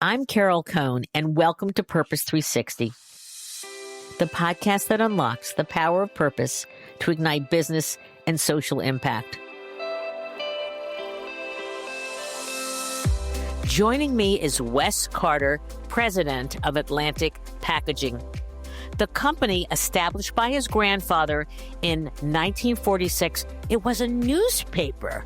I'm Carol Cohn, and welcome to Purpose 360, the podcast that unlocks the power of purpose to ignite business and social impact. Joining me is Wes Carter, president of Atlantic Packaging. The company, established by his grandfather in 1946, it was a newspaper,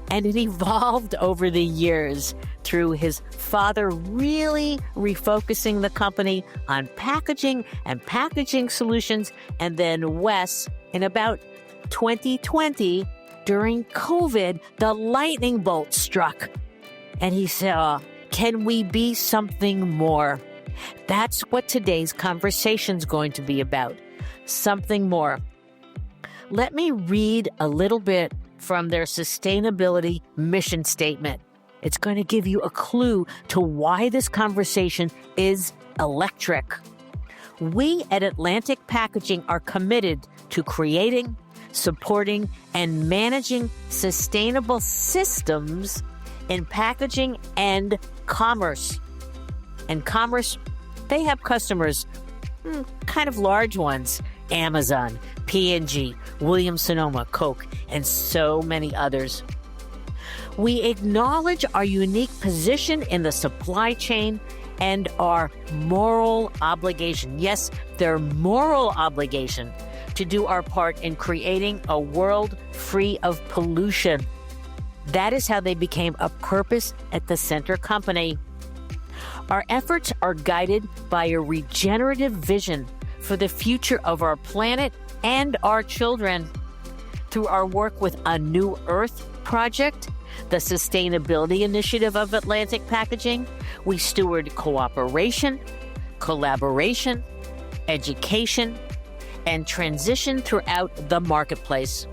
and it evolved over the years through his father really refocusing the company on packaging and packaging solutions. And then Wes, in about 2020, during COVID, the lightning bolt struck. And he said, can we be something more? That's what today's conversation is going to be about. Something more. Let me read a little bit from their sustainability mission statement. It's going to give you a clue to why this conversation is electric. We at Atlantic Packaging are committed to creating, supporting, and managing sustainable systems in packaging and commerce. And commerce, they have customers, kind of large ones, Amazon, P&G, Williams-Sonoma, Coke, and so many others. We acknowledge our unique position in the supply chain and our moral obligation. Yes, their moral obligation to do our part in creating a world free of pollution. That is how they became a purpose at the center company. Our efforts are guided by a regenerative vision for the future of our planet and our children. Through our work with A New Earth project, the sustainability initiative of Atlantic Packaging, we steward cooperation, collaboration, education, and transition throughout the marketplace.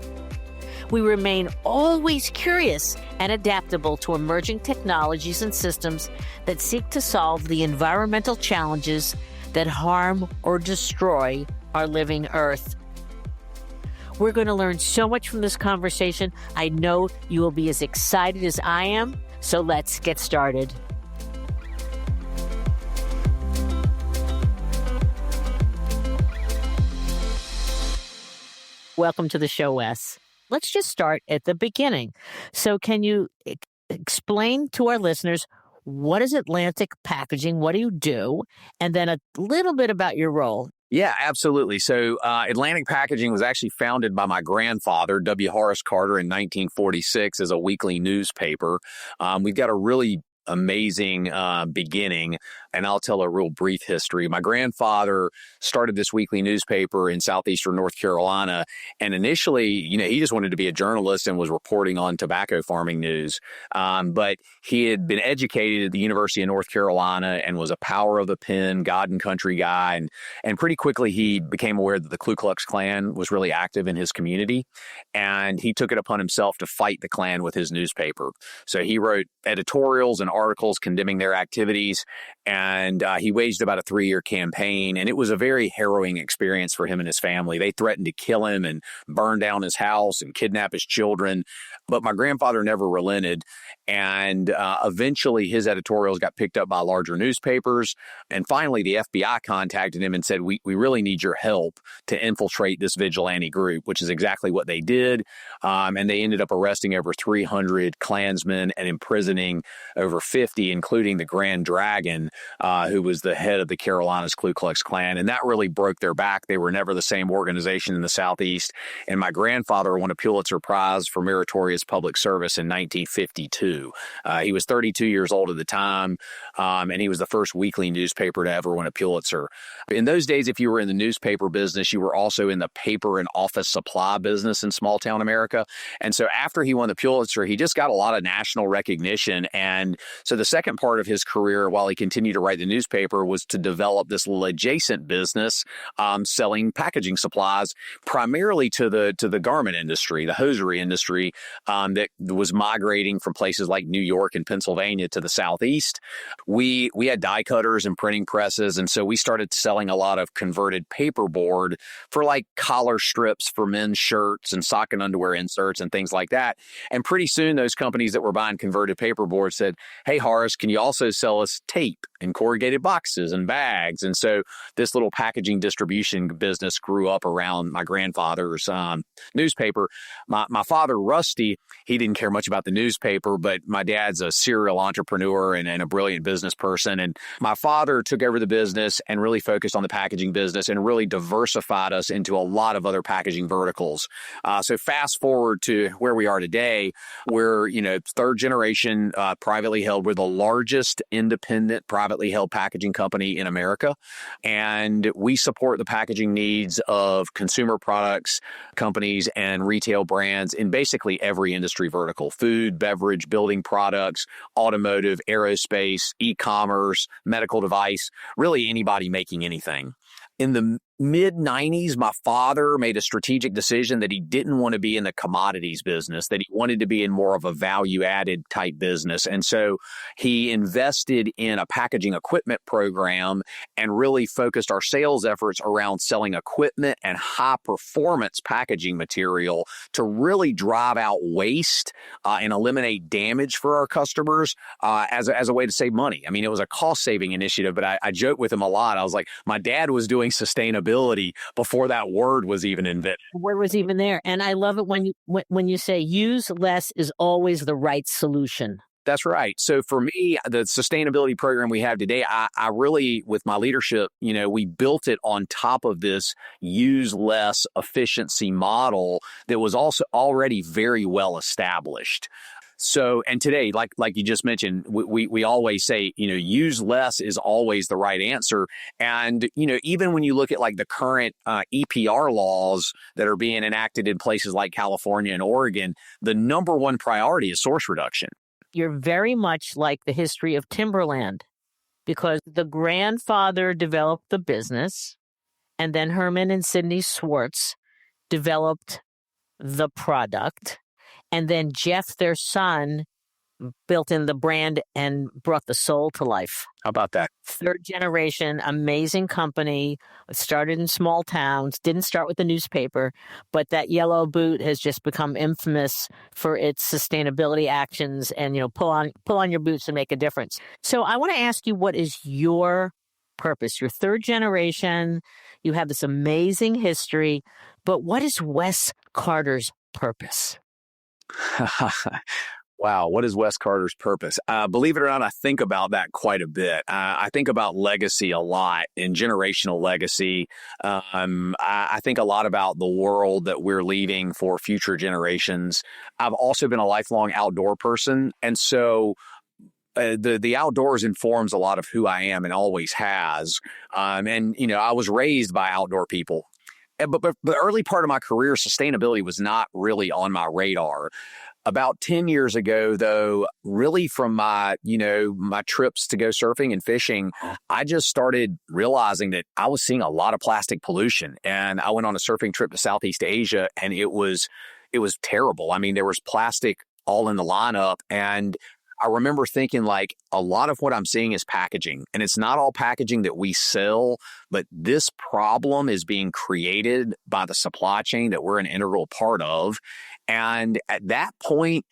We remain always curious and adaptable to emerging technologies and systems that seek to solve the environmental challenges that harm or destroy our living Earth. We're going to learn so much from this conversation. I know you will be as excited as I am, so let's get started. Welcome to the show, Wes. Let's just start at the beginning. So can you explain to our listeners, what is Atlantic Packaging? What do you do? And then a little bit about your role. Yeah, absolutely. So Atlantic Packaging was actually founded by my grandfather, W. Horace Carter, in 1946 as a weekly newspaper. We've got a really amazing beginning, and I'll tell a real brief history. My grandfather started this weekly newspaper in southeastern North Carolina, and initially, he just wanted to be a journalist and was reporting on tobacco farming news. But he had been educated at the University of North Carolina and was a power of the pen, God and country guy, and pretty quickly he became aware that the Ku Klux Klan was really active in his community, and he took it upon himself to fight the Klan with his newspaper. So he wrote editorials and articles condemning their activities, and he waged about a 3-year campaign, and it was a very harrowing experience for him and his family. They threatened to kill him and burn down his house and kidnap his children, but my grandfather never relented, and eventually his editorials got picked up by larger newspapers, and finally the FBI contacted him and said, we really need your help to infiltrate this vigilante group, which is exactly what they did, and they ended up arresting over 300 Klansmen and imprisoning over 50, including the Grand Dragon, who was the head of the Carolinas Ku Klux Klan. And that really broke their back. They were never the same organization in the Southeast. And my grandfather won a Pulitzer Prize for meritorious public service in 1952. He was 32 years old at the time, and he was the first weekly newspaper to ever win a Pulitzer. In those days, if you were in the newspaper business, you were also in the paper and office supply business in small town America. And so after he won the Pulitzer, he just got a lot of national recognition. And so the second part of his career, while he continued to write the newspaper, was to develop this little adjacent business selling packaging supplies, primarily to the garment industry, the hosiery industry, that was migrating from places places like New York and Pennsylvania to the southeast, we had die cutters and printing presses. And so we started selling a lot of converted paperboard for like collar strips for men's shirts and sock and underwear inserts and things like that. And pretty soon those companies that were buying converted paperboard said, hey, Horace, can you also sell us tape and corrugated boxes and bags? And so this little packaging distribution business grew up around my grandfather's newspaper. My father, Rusty, he didn't care much about the newspaper, but my dad's a serial entrepreneur and a brilliant business person. And my father took over the business and really focused on the packaging business and really diversified us into a lot of other packaging verticals. So fast forward to where we are today, we're, third generation, privately held. We're the largest independent, privately held packaging company in America. And we support the packaging needs of consumer products, companies, and retail brands in basically every industry vertical: food, beverage, building products, automotive, aerospace, e-commerce, medical device, really anybody making anything. In the mid-90s, my father made a strategic decision that he didn't want to be in the commodities business, that he wanted to be in more of a value-added type business. And so he invested in a packaging equipment program and really focused our sales efforts around selling equipment and high-performance packaging material to really drive out waste and eliminate damage for our customers as a way to save money. I mean, it was a cost-saving initiative, but I joke with him a lot. I was like, my dad was doing sustainability before that word was even invented. The word was even there. And I love it when you say use less is always the right solution. That's right. So for me, the sustainability program we have today, I really, with my leadership, we built it on top of this use less efficiency model that was also already very well established. So, and today, like you just mentioned, we always say, use less is always the right answer. And, even when you look at like the current EPR laws that are being enacted in places like California and Oregon, the number one priority is source reduction. You're very much like the history of timberland, because the grandfather developed the business, and then Herman and Sidney Swartz developed the product. And then Jeff, their son, built in the brand and brought the soul to life. How about that? Third generation, amazing company. It started in small towns, didn't start with the newspaper, but that yellow boot has just become infamous for its sustainability actions and, pull on your boots and make a difference. So I want to ask you, what is your purpose? You're third generation. You have this amazing history, but what is Wes Carter's purpose? Wow. What is Wes Carter's purpose? Believe it or not, I think about that quite a bit. I think about legacy a lot and generational legacy. I think a lot about the world that we're leaving for future generations. I've also been a lifelong outdoor person. And so the outdoors informs a lot of who I am and always has. I was raised by outdoor people. But the early part of my career, sustainability was not really on my radar. About 10 years ago, though, really from my trips to go surfing and fishing, I just started realizing that I was seeing a lot of plastic pollution. And I went on a surfing trip to Southeast Asia, and it was terrible. I mean, there was plastic all in the lineup, and I remember thinking, like, a lot of what I'm seeing is packaging, and it's not all packaging that we sell, but this problem is being created by the supply chain that we're an integral part of. And at that point,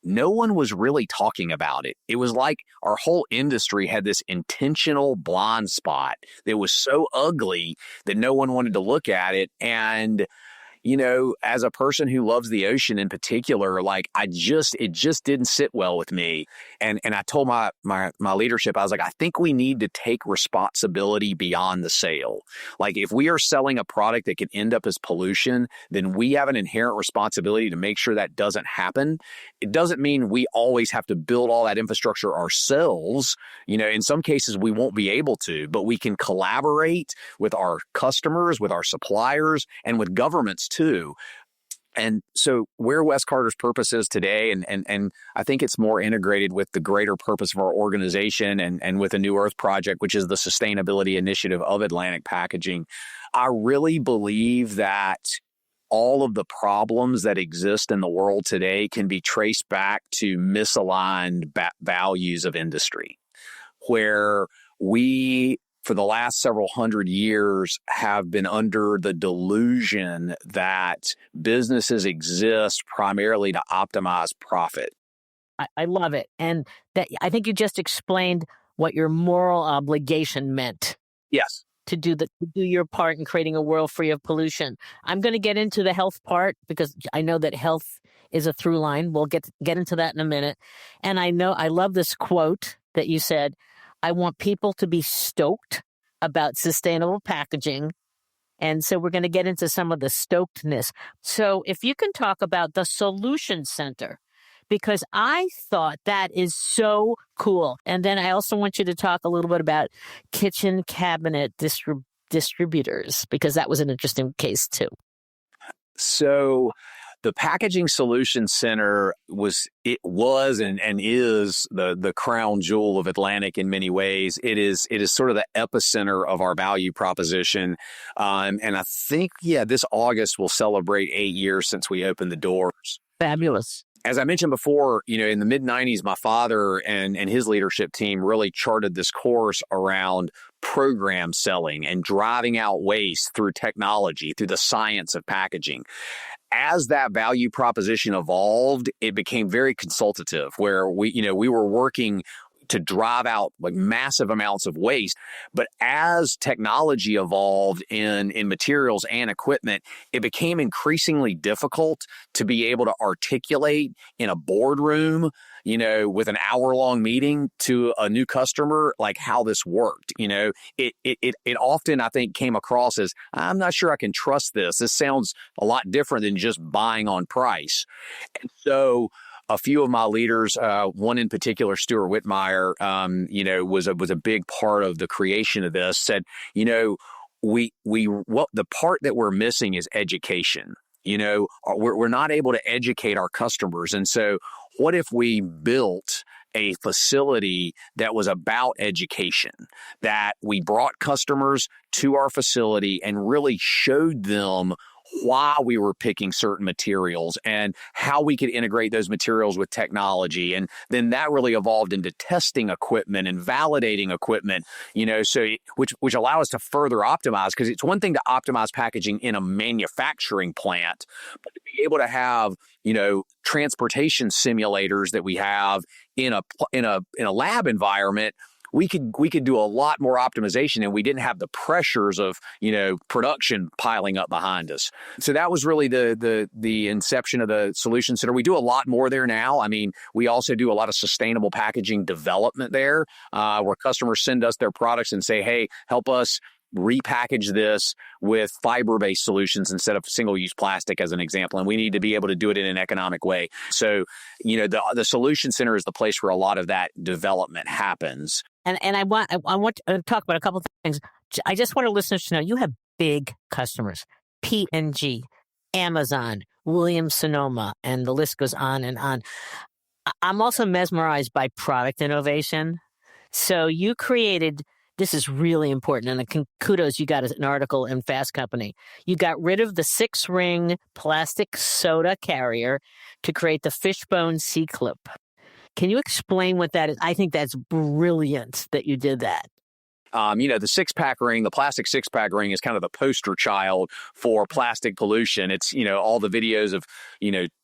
no one was really talking about it. It was like our whole industry had this intentional blind spot that was so ugly that no one wanted to look at it. And as a person who loves the ocean in particular, like it just didn't sit well with me. And I told my leadership, I was like, I think we need to take responsibility beyond the sale. Like if we are selling a product that could end up as pollution, then we have an inherent responsibility to make sure that doesn't happen. It doesn't mean we always have to build all that infrastructure ourselves. In some cases we won't be able to, but we can collaborate with our customers, with our suppliers, and with governments too. And so where Wes Carter's purpose is today, and I think it's more integrated with the greater purpose of our organization and with the New Earth Project, which is the sustainability initiative of Atlantic Packaging. I really believe that all of the problems that exist in the world today can be traced back to misaligned values of industry, where we, for the last several hundred years, have been under the delusion that businesses exist primarily to optimize profit. I love it. And that I think you just explained what your moral obligation meant. Yes. To do your part in creating a world free of pollution. I'm going to get into the health part because I know that health is a through line. We'll get into that in a minute. And I love this quote that you said, I want people to be stoked about sustainable packaging. And so we're going to get into some of the stokedness. So if you can talk about the Solution Center, because I thought that is so cool. And then I also want you to talk a little bit about kitchen cabinet distributors, because that was an interesting case too. So the Packaging Solution Center was and is the crown jewel of Atlantic in many ways. It is sort of the epicenter of our value proposition. And I think, this August will celebrate 8 years since we opened the doors. Fabulous. As I mentioned before, in the mid-90s, my father and his leadership team really charted this course around program selling and driving out waste through technology, through the science of packaging. As that value proposition evolved, it became very consultative, where we were working to drive out like massive amounts of waste. But as technology evolved in materials and equipment, it became increasingly difficult to be able to articulate in a boardroom, with an hour-long meeting to a new customer, like how this worked. It often, I think, came across as, I'm not sure I can trust this. This sounds a lot different than just buying on price. And so a few of my leaders, one in particular, Stuart Whitmire, was a big part of the creation of this, said, the part that we're missing is education. We're not able to educate our customers. And so what if we built a facility that was about education, that we brought customers to our facility and really showed them why we were picking certain materials and how we could integrate those materials with technology. And then that really evolved into testing equipment and validating equipment, which allow us to further optimize, because it's one thing to optimize packaging in a manufacturing plant, but to be able to have, transportation simulators that we have in a lab environment, we could do a lot more optimization, and we didn't have the pressures of, production piling up behind us. So that was really the inception of the Solution Center. We do a lot more there now. I mean, we also do a lot of sustainable packaging development there, where customers send us their products and say, hey, help us repackage this with fiber-based solutions instead of single-use plastic, as an example. And we need to be able to do it in an economic way. So, the Solution Center is the place where a lot of that development happens. And I want to talk about a couple of things. I just want our listeners to know you have big customers: P&G, Amazon, Williams-Sonoma, and the list goes on and on. I'm also mesmerized by product innovation. So you created, this is really important, and kudos, you got an article in Fast Company. You got rid of the 6-ring plastic soda carrier to create the Fishbone C-Clip. Can you explain what that is? I think that's brilliant that you did that. The 6-pack ring, the plastic 6-pack ring is kind of the poster child for plastic pollution. It's, all the videos of,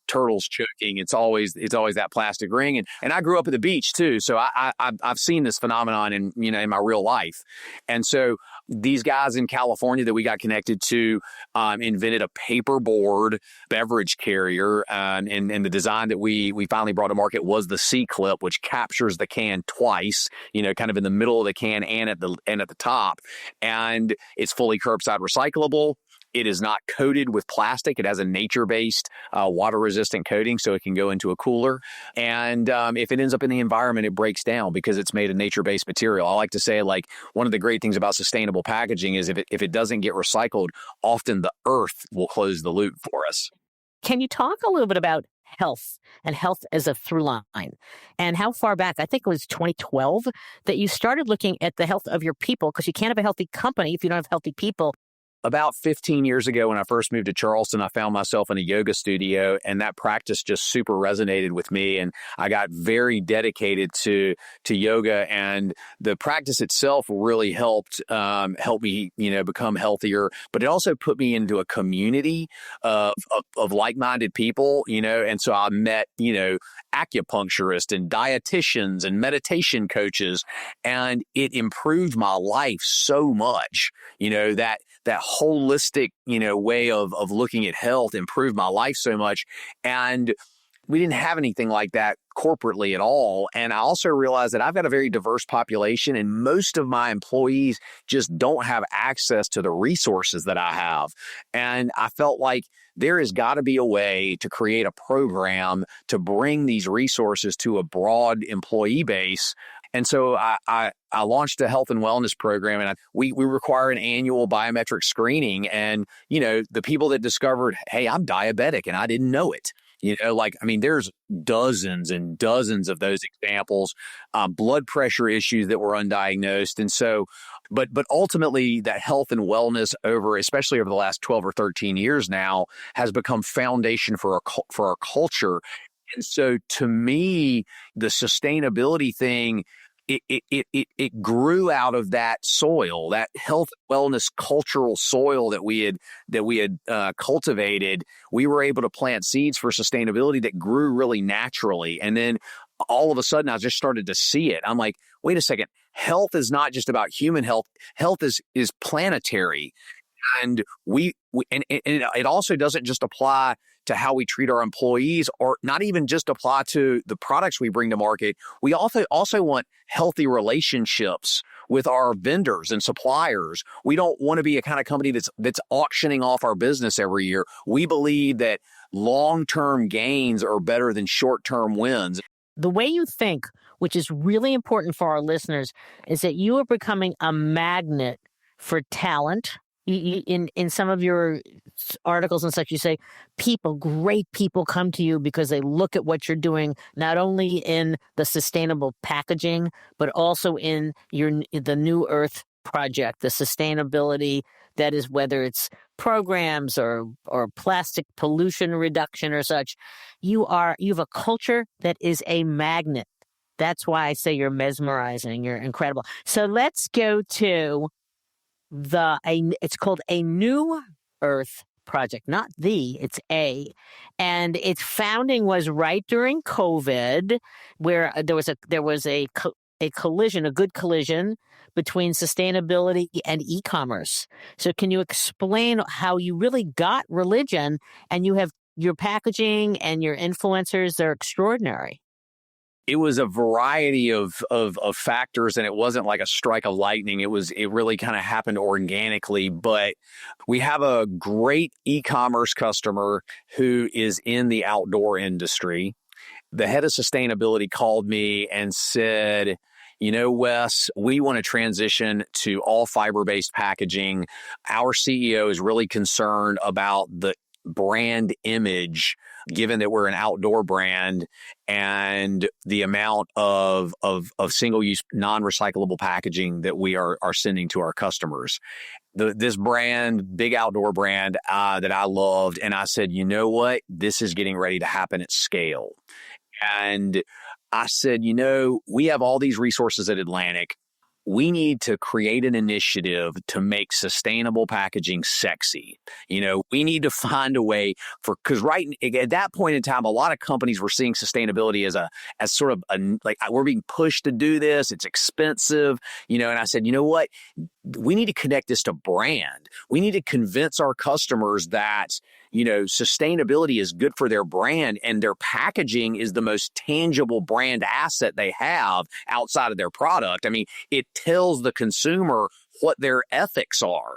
turtles choking. It's always that plastic ring. And I grew up at the beach too. So I've seen this phenomenon in my real life. And so these guys in California that we got connected to invented a paperboard beverage carrier. And the design that we finally brought to market was the C-Clip, which captures the can twice, kind of in the middle of the can and at the top. And it's fully curbside recyclable. It is not coated with plastic. It has a nature-based, water-resistant coating, so it can go into a cooler. And if it ends up in the environment, it breaks down because it's made of nature-based material. I like to say, one of the great things about sustainable packaging is if it doesn't get recycled, often the earth will close the loop for us. Can you talk a little bit about health and health as a through line, and how far back? I think it was 2012 that you started looking at the health of your people, because you can't have a healthy company if you don't have healthy people. about 15 years ago, when I first moved to Charleston, I found myself in a yoga studio, and that practice just super resonated with me. And I got very dedicated to yoga, and the practice itself really helped me, become healthier. But it also put me into a community of like-minded people, and so I met, acupuncturists and dietitians and meditation coaches, and it improved my life so much. That holistic, way of looking at health improved my life so much. And we didn't have anything like that corporately at all. And I also realized that I've got a very diverse population, and most of my employees just don't have access to the resources that I have. And I felt like there has got to be a way to create a program to bring these resources to a broad employee base. And so I launched a health and wellness program, and we require an annual biometric screening. And, the people that discovered, hey, I'm diabetic and I didn't know it. There's dozens and dozens of those examples, blood pressure issues that were undiagnosed. And so, but ultimately that health and wellness especially over the last 12 or 13 years now, has become foundation for our culture. And so to me, the sustainability thing, it grew out of that soil, that health and wellness cultural soil that we had cultivated. We were able to plant seeds for sustainability that grew really naturally. And then all of a sudden, I just started to see it. I'm like, wait a second, health is not just about human health. Health is planetary. And it also doesn't just apply to how we treat our employees, or not even just apply to the products we bring to market. We also want healthy relationships with our vendors and suppliers. We don't want to be a kind of company that's auctioning off our business every year. We believe that long-term gains are better than short-term wins. The way you think, which is really important for our listeners, is that you are becoming a magnet for talent. In some of your articles and such, you say great people come to you because they look at what you're doing, not only in the sustainable packaging, but also in the New Earth project, the sustainability that is, whether it's programs or plastic pollution reduction or such. You have a culture that is a magnet. That's why I say you're mesmerizing. You're incredible. So let's go to it's called a New Earth project, not it's A. And its founding was right during COVID, where there was a collision, a good collision between sustainability and e-commerce. So can you explain how you really got religion, and you have your packaging and your influencers? They're extraordinary. It was a variety of factors, and it wasn't like a strike of lightning. It really kind of happened organically. But we have a great e-commerce customer who is in the outdoor industry. The head of sustainability called me and said, Wes, we want to transition to all fiber-based packaging. Our CEO is really concerned about the brand image, given that we're an outdoor brand, and the amount of single-use, non-recyclable packaging that we are sending to our customers. This brand, big outdoor brand that I loved, and I said, you know what? This is getting ready to happen at scale. And I said, we have all these resources at Atlantic. We need to create an initiative to make sustainable packaging sexy. We need to find a way because at that point in time, a lot of companies were seeing sustainability as sort of like, we're being pushed to do this. It's expensive, and I said, you know what? We need to connect this to brand. We need to convince our customers that, sustainability is good for their brand, and their packaging is the most tangible brand asset they have outside of their product. I mean, it tells the consumer what their ethics are,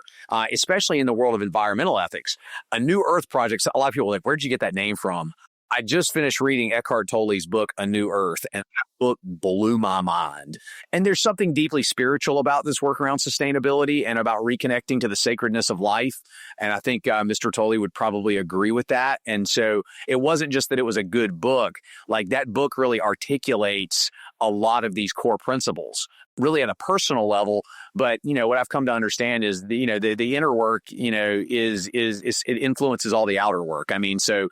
especially in the world of environmental ethics. A New Earth project, a lot of people are like, where'd you get that name from? I just finished reading Eckhart Tolle's book, A New Earth, and that book blew my mind. And there's something deeply spiritual about this work around sustainability and about reconnecting to the sacredness of life. And I think Mr. Tolle would probably agree with that. And so it wasn't just that it was a good book. Like, that book really articulates a lot of these core principles, really at a personal level. But, what I've come to understand is the inner work, is it influences all the outer work. I mean, so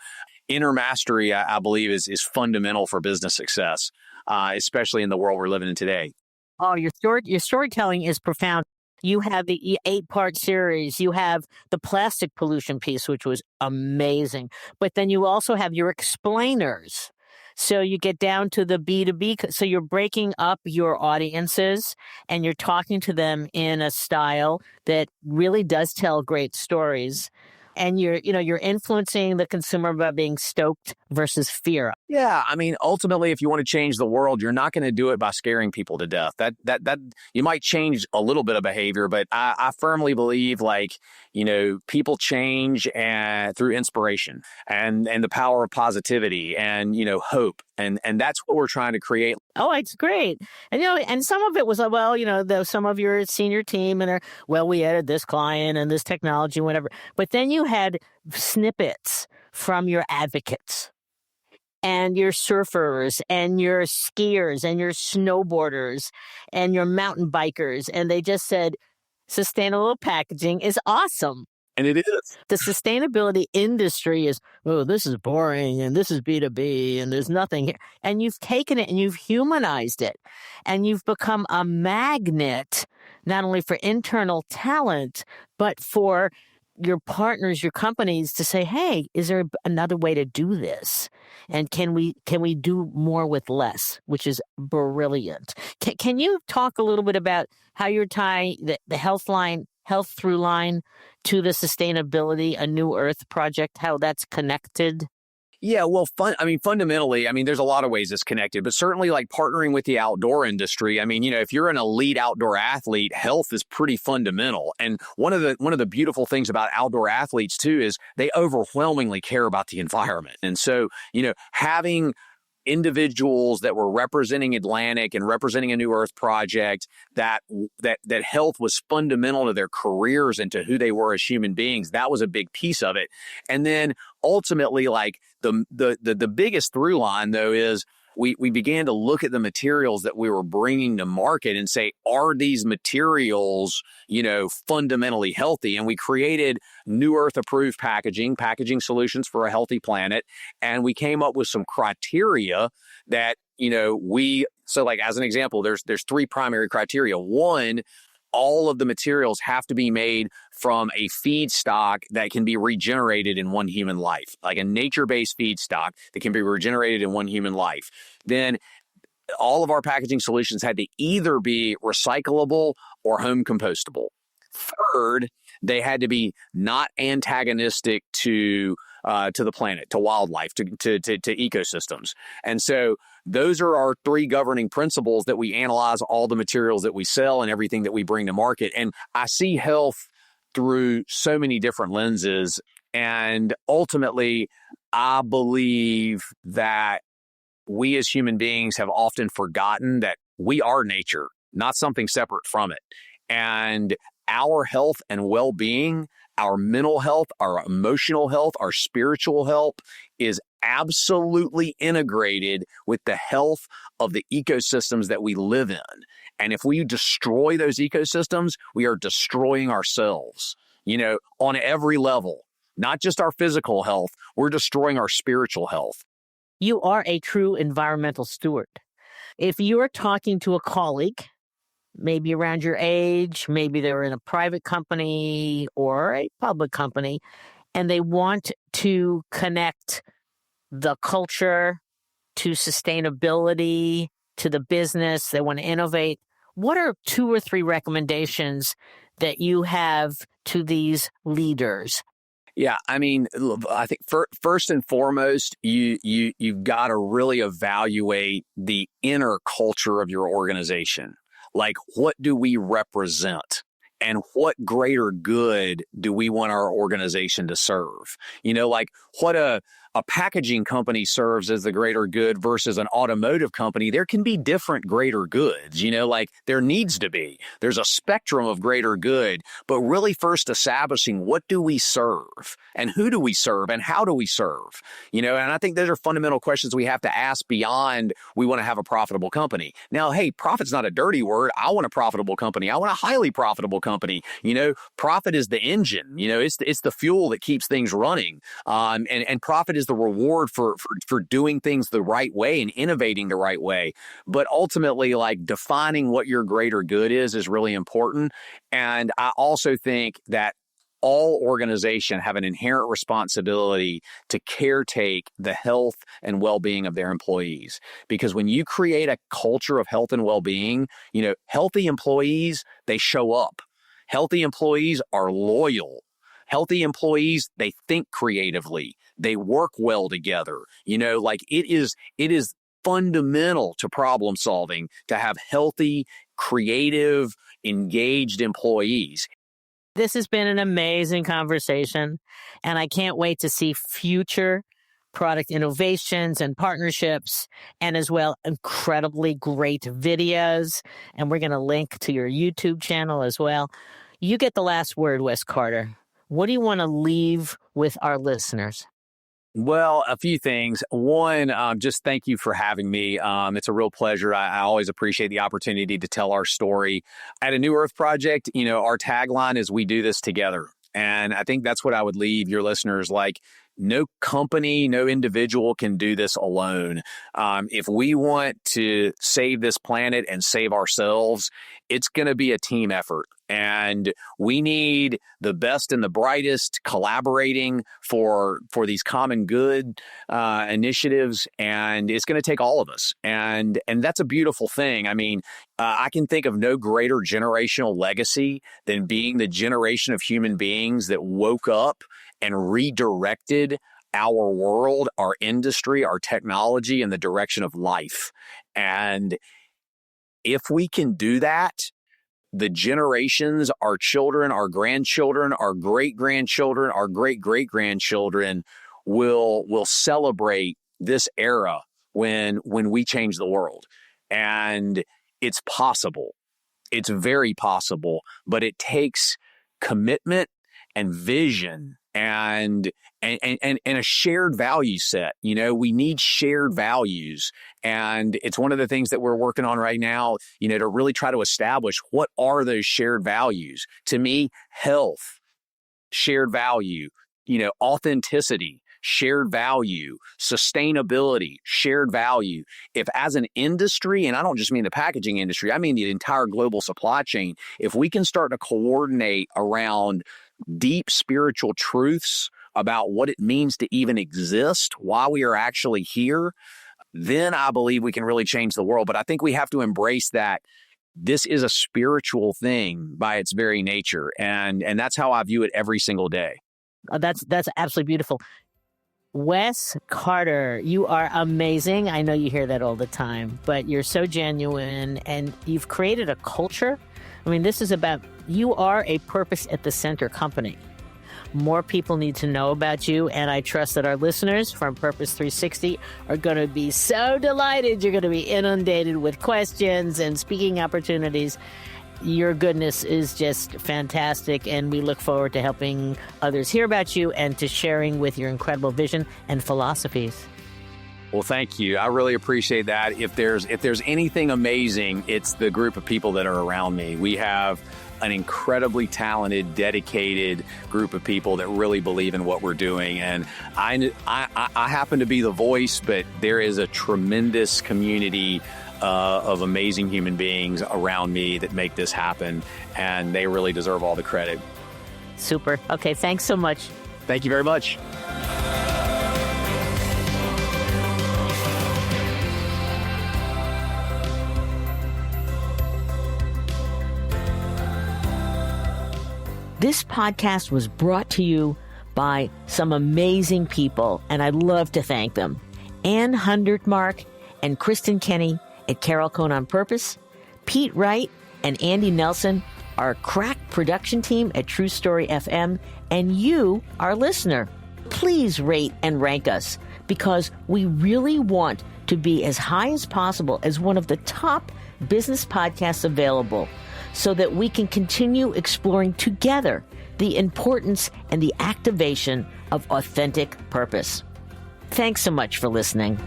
inner mastery, I believe, is fundamental for business success, especially in the world we're living in today. Oh, your storytelling is profound. You have the 8-part series. You have the plastic pollution piece, which was amazing. But then you also have your explainers. So you get down to the B2B. So you're breaking up your audiences and you're talking to them in a style that really does tell great stories. And you're influencing the consumer by being stoked versus fear. Yeah, I mean, ultimately, if you want to change the world, you're not going to do it by scaring people to death. That you might change a little bit of behavior, but I firmly believe, people change through inspiration and the power of positivity and hope, and that's what we're trying to create. Oh, it's great. And, and some of it was, some of your senior team and we added this client and this technology, whatever. But then you had snippets from your advocates and your surfers and your skiers and your snowboarders and your mountain bikers. And they just said, sustainable packaging is awesome. And it is. The sustainability industry is, this is boring and this is B2B and there's nothing here. And you've taken it and you've humanized it and you've become a magnet, not only for internal talent, but for your partners, your companies to say, hey, is there another way to do this? And can we do more with less, which is brilliant. Can you talk a little bit about how you're tying the health through line to the sustainability, a new earth project, how that's connected? Yeah, well, fundamentally, there's a lot of ways it's connected, but certainly like partnering with the outdoor industry. If you're an elite outdoor athlete, health is pretty fundamental. And one of the beautiful things about outdoor athletes too is they overwhelmingly care about the environment. And so, having individuals that were representing Atlantic and representing a New Earth project, that health was fundamental to their careers and to who they were as human beings. That was a big piece of it. And then ultimately, like the biggest through line though is we began to look at the materials that we were bringing to market and say, are these materials, fundamentally healthy? And we created New Earth approved packaging solutions for a healthy planet. And we came up with some criteria that, so like as an example, there's 3 primary criteria. One, all of the materials have to be made from a feedstock that can be regenerated in one human life, like a nature-based feedstock that can be regenerated in one human life. Then all of our packaging solutions had to either be recyclable or home compostable. Third, they had to be not antagonistic to the planet, to wildlife, to ecosystems. And so those are our 3 governing principles that we analyze all the materials that we sell and everything that we bring to market. And I see health through so many different lenses. And ultimately, I believe that we as human beings have often forgotten that we are nature, not something separate from it. And our health and well-being, our mental health, our emotional health, our spiritual health is absolutely integrated with the health of the ecosystems that we live in. And if we destroy those ecosystems, we are destroying ourselves, on every level, not just our physical health, we're destroying our spiritual health. You are a true environmental steward. If you're talking to a colleague, maybe around your age, maybe they're in a private company or a public company, and they want to connect the culture to sustainability, to the business, they want to innovate. What are 2 or 3 recommendations that you have to these leaders? Yeah, I think first and foremost, you've got to really evaluate the inner culture of your organization. Like, what do we represent? And what greater good do we want our organization to serve? Like what a a packaging company serves as the greater good versus an automotive company, there can be different greater goods, like there needs to be. There's a spectrum of greater good, but really first establishing what do we serve and who do we serve and how do we serve, and I think those are fundamental questions we have to ask beyond we want to have a profitable company. Now, hey, profit's not a dirty word. I want a profitable company. I want a highly profitable company. Profit is the engine, it's the fuel that keeps things running. And profit is the reward for doing things the right way and innovating the right way. But ultimately, like defining what your greater good is really important. And I also think that all organizations have an inherent responsibility to caretake the health and well-being of their employees. Because when you create a culture of health and well-being, healthy employees, they show up. Healthy employees are loyal. Healthy employees, they think creatively. They work well together. It is fundamental to problem solving to have healthy, creative, engaged employees. This has been an amazing conversation, and I can't wait to see future product innovations and partnerships, and as well, incredibly great videos. And we're going to link to your YouTube channel as well. You get the last word, Wes Carter. What do you want to leave with our listeners? Well, a few things. One, just thank you for having me. It's a real pleasure. I always appreciate the opportunity to tell our story. At A New Earth Project, our tagline is "We do this together." And I think that's what I would leave your listeners like. No company, no individual can do this alone. If we want to save this planet and save ourselves, it's going to be a team effort. And we need the best and the brightest collaborating for these common good initiatives. And it's going to take all of us. And that's a beautiful thing. I mean, I can think of no greater generational legacy than being the generation of human beings that woke up and redirected our world, our industry, our technology in the direction of life. And if we can do that, the generations, our children, our grandchildren, our great-grandchildren, our great-great-grandchildren will celebrate this era when we change the world. And it's possible. It's very possible, but it takes commitment and vision and a shared value set. We need shared values. And it's one of the things that we're working on right now, to really try to establish what are those shared values. To me, health, shared value, authenticity, shared value, sustainability, shared value. If as an industry, and I don't just mean the packaging industry, I mean the entire global supply chain, if we can start to coordinate around deep spiritual truths about what it means to even exist, why we are actually here, then I believe we can really change the world. But I think we have to embrace that this is a spiritual thing by its very nature. And that's how I view it every single day. That's absolutely beautiful. Wes Carter, you are amazing. I know you hear that all the time, but you're so genuine and you've created a culture. I mean, this is about, you are a purpose at the center company. More people need to know about you, and I trust that our listeners from Purpose 360 are going to be so delighted. You're going to be inundated with questions and speaking opportunities. Your goodness is just fantastic, and we look forward to helping others hear about you and to sharing with your incredible vision and philosophies. Well, thank you. I really appreciate that. If there's anything amazing, it's the group of people that are around me. We have an incredibly talented, dedicated group of people that really believe in what we're doing. And I happen to be the voice, but there is a tremendous community of amazing human beings around me that make this happen, and they really deserve all the credit. Super. Okay, thanks so much. Thank you very much. This podcast was brought to you by some amazing people, and I'd love to thank them. Ann Hundertmark and Kristen Kenny at Carol Cone on Purpose, Pete Wright and Andy Nelson, our crack production team at True Story FM, and you, our listener. Please rate and rank us, because we really want to be as high as possible as one of the top business podcasts available, so that we can continue exploring together the importance and the activation of authentic purpose. Thanks so much for listening.